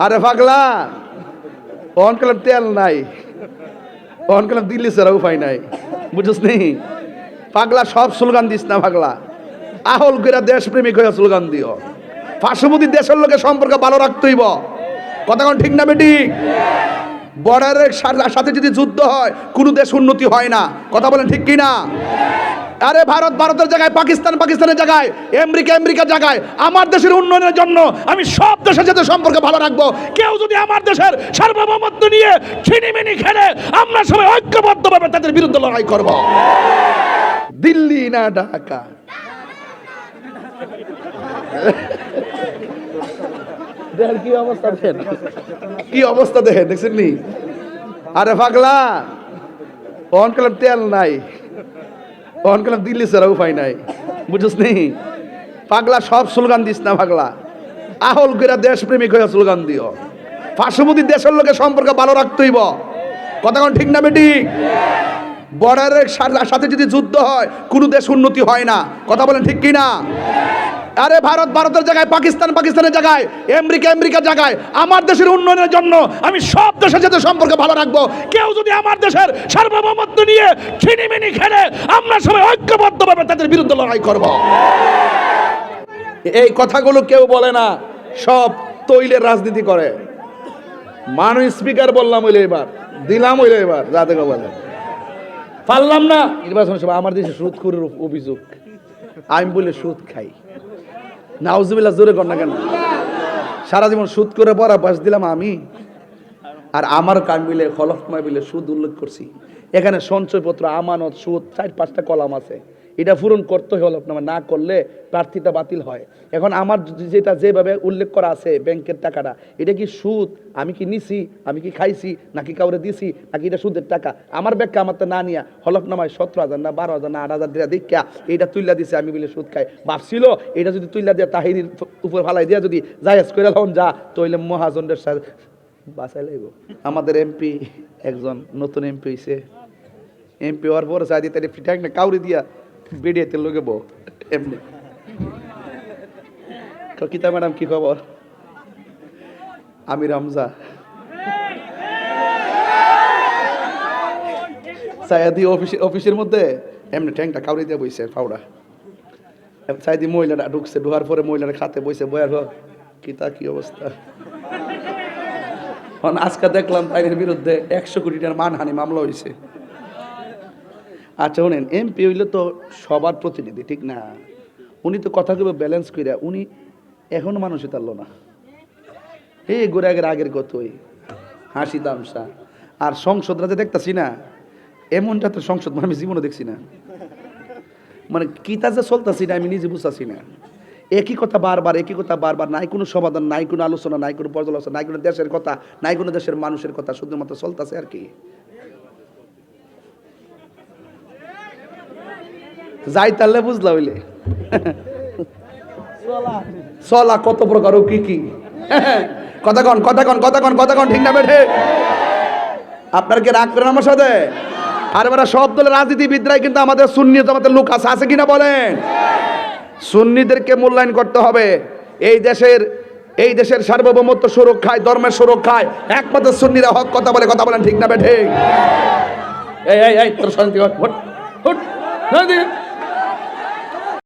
আরে পাগলা, অনকালাম তেল নাই, অনকালাম দিল্লি ছাড়া উপায় নাই, বুঝছিস নি? পাগলা সব স্লোগান দিস না পাগলা, আহল কইরা দেশপ্রেমিক হয়ে স্লোগান দিও। পার্শ্ববর্তী দেশের লোকের সম্পর্ক ভালো রাখতেইব, কথা কোন ঠিক না বেটি? বর্ডারের সাথে যদি যুদ্ধ হয় কোনো দেশ উন্নতি হয় না, কথা বলেন ঠিক কি না? আরে ভারত ভারতের জায়গায়, পাকিস্তান পাকিস্তানের জায়গায়, আমেরিকা আমেরিকার জায়গায়, আমার দেশের উন্নয়নের জন্য আমি সব দেশের সাথে সম্পর্ক ভালো রাখবো। কেউ যদি আমার দেশের সার্বভৌমত্ব নিয়ে ছিনিমিনি খেলে, আমরা সবাই ঐক্যবদ্ধভাবে তাদের বিরুদ্ধে লড়াই করব। দিল্লি না ঢাকা। দেখেন কি অবস্থা, দেখেন কি অবস্থা, দেখেন দেখছেন নি? আরে পাগলা, অনকালাম তেল নাই, অনকালাম দিল্লি ছাড়া উপায় নাই, বুঝছিস নি? পাগলা সব স্লোগান দিস না পাগলা, আহল কইরা দেশপ্রেমিক হয়ে স্লোগান দিও। পার্শ্ববর্তী দেশের লোকের সম্পর্ক ভালো রাখতেইব, কথা কোন ঠিক না বেটি? বর্ডারের সাথে যদি যুদ্ধ হয় কোনো দেশ উন্নতি হয় না, কথা বলেন ঠিক কি না? আরে ভারত ভারতের জায়গায়, পাকিস্তান পাকিস্তানের জায়গায়, আমেরিকা আমেরিকার জায়গায়, আমার দেশের উন্নয়নের জন্য আমি সব দেশের সাথে সম্পর্ক ভালো রাখবো। কেউ যদি আমার দেশের সার্বভৌমত্ব নিয়ে ছিনিমিনি খেলে, আমরা সবাই ঐক্যবদ্ধভাবে তাদের বিরুদ্ধে লড়াই করব। এই কথাগুলো কেউ বলে না, সব তৈলের রাজনীতি করে। মানুষ স্পিকার বললাম হইলে এবার, দিলাম হইলে এবার, যাতে বলে পারলাম না। নির্বাচনের সময় আমার দেশে সুদখোরের অভিযোগ, আমি বলে সুদ খাই। নাউজুবিল্লাহ, জোরে কর না কেন? সারা জীবন সুদ করে পড়া বাস দিলাম আমি, আর আমার কান মিলে হলফনামা মিলে সুদ উল্লেখ করছি। এখানে সঞ্চয়পত্র, আমানত, সুদ 4-5টা কলাম আছে, এটা পূরণ করতে হয়। হলফনামা না করলে প্রার্থিতা বাতিল হয়। এখন আমার যেটা যেভাবে উল্লেখ করা আছে ব্যাংকের টাকাটা, এটা কি সুদ? আমি কি নিছি, আমি কি খাইছি, নাকি কাউরে দিছি, নাকি এটা সুদের টাকা? আমার ব্যাখ্যা আমার তো না নিয়া হলফনামায় 17,000 না 12,000 না 8,000 দিয়া দেখা এইটা তুইলা দিছে, আমি বলে সুদ খাই। ভাবছিল এটা যদি তুইলা দিয়া তাহিরির উপর ফালাই দিয়া যদি জায়েজ করে লন যা, তইলে মহাজনদের সাথে বাঁচাই লাগব। আমাদের এমপি একজন নতুন এমপি হয়েছে, এমপি হওয়ার পরে চাই দিয়ে তাই ফিটাক না কাউরি দিয়া বেরিয়েতে লোকে বউ এমনি। কিতা ম্যাডাম কি খবর? আমি রমজা সায়াদি অফিসের মধ্যে এমনি ট্যাংটা কাউরি দিয়ে বইছে ফাউড়া। সাইদি মহিলারা ঢুকছে, ঢোকার পরে মহিলারা খাতে বইছে, বয়ার কিতা কি অবস্থা। আজকে দেখলাম তাদের বিরুদ্ধে 100 কোটি টাকার মানহানি মামলা হয়েছে। আচ্ছা শোনেন, এমপি হইলে তো সবার প্রতিনিধি, ঠিক না? উনি তো কথাগুলো ব্যালেন্স কইরা, উনি এখনো মানুষই তারল না। এই গোড়ে আগের কতই হাসি তামসা। আর সংসদরা যে দেখতেছি না, এমনটা তো সংসদ আমি জীবনে দেখছি না। মানে কিতা যে চলতেছি না, আমি নিজে বুঝতেছি না। একই কথা বারবার, একই কথা বারবার, নাই কোনো সমাধান, নাই কোনো আলোচনা, নাই কোনো পর্যালোচনা, নাই কোনো দেশের কথা, নাই কোনো দেশের মানুষের কথা, শুধুমাত্র চলতেছে আর কি। যাই তাহলে বুঝলা হইলে চলা কত প্রকার ও কি কি কথা কন কথা কন কথা কন কথা কন, ঠিক না বেঠে? আপনার কি রাগ করেন আমার সাথে? আর এবার সব দলের রাজনীতিবিদরাই কিন্তু আমাদের সুন্নি জামাতের লোক আছে কিনা বলেন? সুন্নিদেরকে মূল্যায়ন করতে হবে। এই দেশের সার্বভৌমত্ব সুরক্ষায়, ধর্মের সুরক্ষায় একমাত্র সুন্নিরা হক কথা বলে, কথা বলেন ঠিক না বেঠে? এই তোর শান্তি হট হট